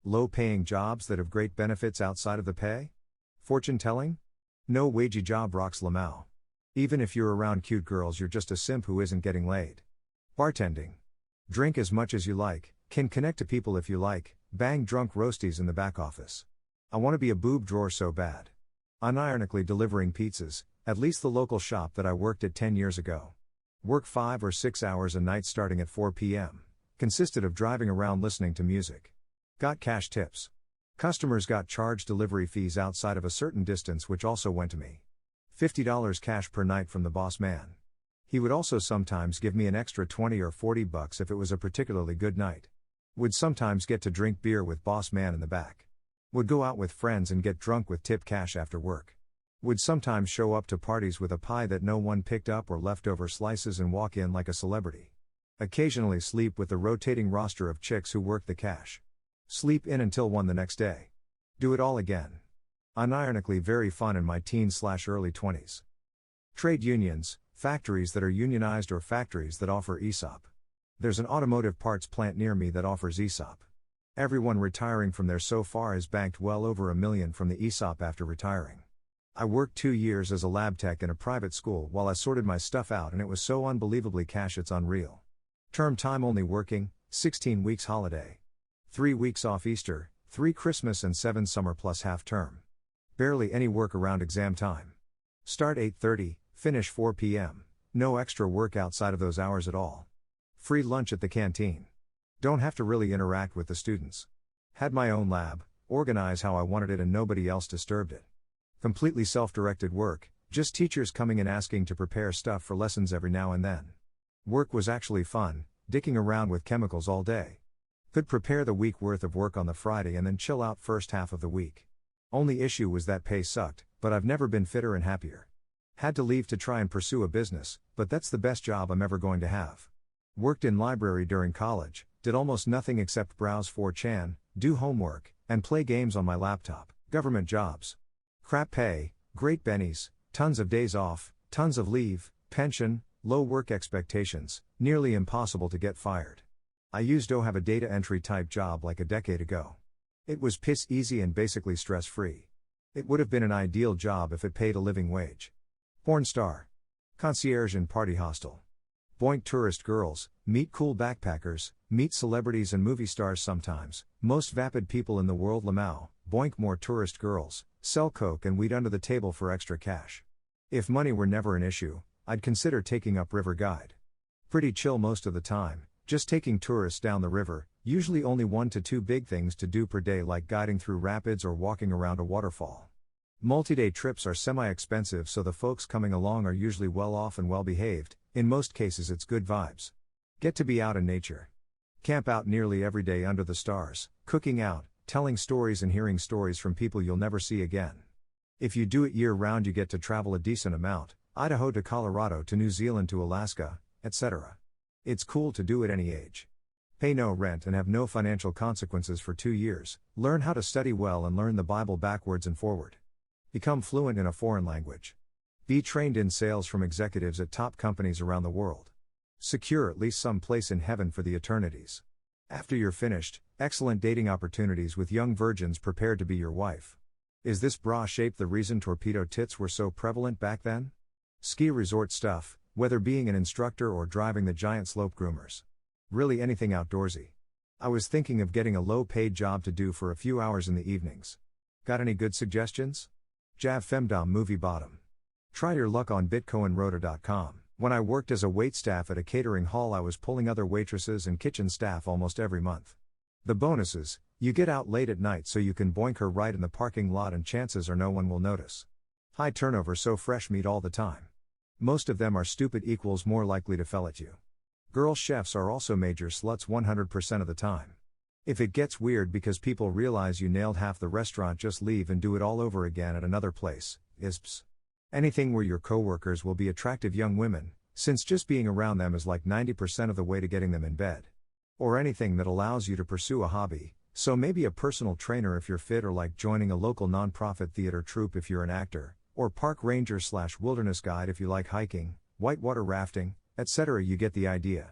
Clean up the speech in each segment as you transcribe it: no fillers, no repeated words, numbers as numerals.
Low-paying jobs that have great benefits outside of the pay? Fortune-telling? No wagey job rocks Lamau. Even if you're around cute girls, you're just a simp who isn't getting laid. Bartending. Drink as much as you like, can connect to people if you like, bang drunk roasties in the back office. I want to be a boob drawer so bad. Unironically delivering pizzas, at least the local shop that I worked at 10 years ago. Work 5 or 6 hours a night starting at 4 p.m. Consisted of driving around listening to music. Got cash tips. Customers got charged delivery fees outside of a certain distance, which also went to me. $50 cash per night from the boss man. He would also sometimes give me an extra 20 or 40 bucks if it was a particularly good night. Would sometimes get to drink beer with boss man in the back. Would go out with friends and get drunk with tip cash after work. Would sometimes show up to parties with a pie that no one picked up or leftover slices and walk in like a celebrity. Occasionally sleep with the rotating roster of chicks who work the cash. Sleep in until 1 the next day. Do it all again. Unironically very fun in my teens/early 20s. Trade unions, factories that are unionized or factories that offer ESOP. There's an automotive parts plant near me that offers ESOP. Everyone retiring from there so far has banked well over $1 million from the ESOP after retiring. I worked 2 years as a lab tech in a private school while I sorted my stuff out, and it was so unbelievably cash it's unreal. Term time only working, 16 weeks holiday. 3 weeks off Easter, 3 Christmas and 7 summer plus half term. Barely any work around exam time. Start 8:30, finish 4 p.m. No extra work outside of those hours at all. Free lunch at the canteen. Don't have to really interact with the students. Had my own lab, organize how I wanted it and nobody else disturbed it. Completely self-directed work, just teachers coming and asking to prepare stuff for lessons every now and then. Work was actually fun, dicking around with chemicals all day. Could prepare the week worth of work on the Friday and then chill out first half of the week. Only issue was that pay sucked, but I've never been fitter and happier. Had to leave to try and pursue a business, but that's the best job I'm ever going to have. Worked in library during college, did almost nothing except browse 4chan, do homework, and play games on my laptop. Government jobs. Crap pay, great bennies, tons of days off, tons of leave, pension, low work expectations, nearly impossible to get fired. I used to have a data entry type job like a decade ago. It was piss easy and basically stress free. It would have been an ideal job if it paid a living wage. Porn star. Concierge in party hostel. Boink tourist girls, meet cool backpackers, meet celebrities and movie stars sometimes, most vapid people in the world. Lamau, boink more tourist girls, sell coke and weed under the table for extra cash. If money were never an issue, I'd consider taking up river guide. Pretty chill most of the time, just taking tourists down the river, usually only 1 to 2 big things to do per day like guiding through rapids or walking around a waterfall. Multi-day trips are semi-expensive, so the folks coming along are usually well off and well behaved. In most cases it's good vibes. Get to be out in nature. Camp out nearly every day under the stars, cooking out, telling stories and hearing stories from people you'll never see again. If you do it year round you get to travel a decent amount, Idaho to Colorado to New Zealand to Alaska, etc. It's cool to do at any age. Pay no rent and have no financial consequences for 2 years, learn how to study well and learn the Bible backwards and forward. Become fluent in a foreign language. Be trained in sales from executives at top companies around the world. Secure at least some place in heaven for the eternities. After you're finished, excellent dating opportunities with young virgins prepared to be your wife. Is this bra shape the reason torpedo tits were so prevalent back then? Ski resort stuff, whether being an instructor or driving the giant slope groomers. Really anything outdoorsy. I was thinking of getting a low-paid job to do for a few hours in the evenings. Got any good suggestions? Jav Femdom movie bottom. Try your luck on bitcoinrota.com. When I worked as a waitstaff at a catering hall, I was pulling other waitresses and kitchen staff almost every month. The bonuses, you get out late at night so you can boink her right in the parking lot and chances are no one will notice. High turnover, so fresh meat all the time. Most of them are stupid equals more likely to fell at you. Girl chefs are also major sluts 100% of the time. If it gets weird because people realize you nailed half the restaurant, just leave and do it all over again at another place. ISPs. Anything where your coworkers will be attractive young women, since just being around them is like 90% of the way to getting them in bed. Or anything that allows you to pursue a hobby, so maybe a personal trainer if you're fit, or like joining a local non-profit theater troupe if you're an actor, or park ranger/wilderness guide if you like hiking, whitewater rafting, etc. You get the idea.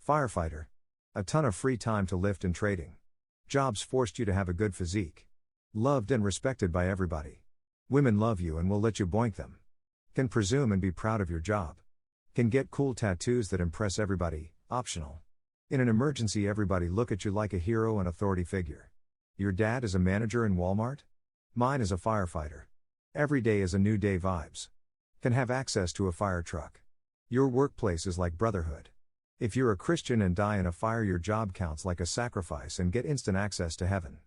Firefighter. A ton of free time to lift and trading. Jobs forced you to have a good physique. Loved and respected by everybody. Women love you and will let you boink them. Can presume and be proud of your job. Can get cool tattoos that impress everybody, optional. In an emergency, everybody look at you like a hero and authority figure. Your dad is a manager in Walmart? Mine is a firefighter. Every day is a new day vibes. Can have access to a fire truck. Your workplace is like brotherhood. If you're a Christian and die in a fire, your job counts like a sacrifice and get instant access to heaven.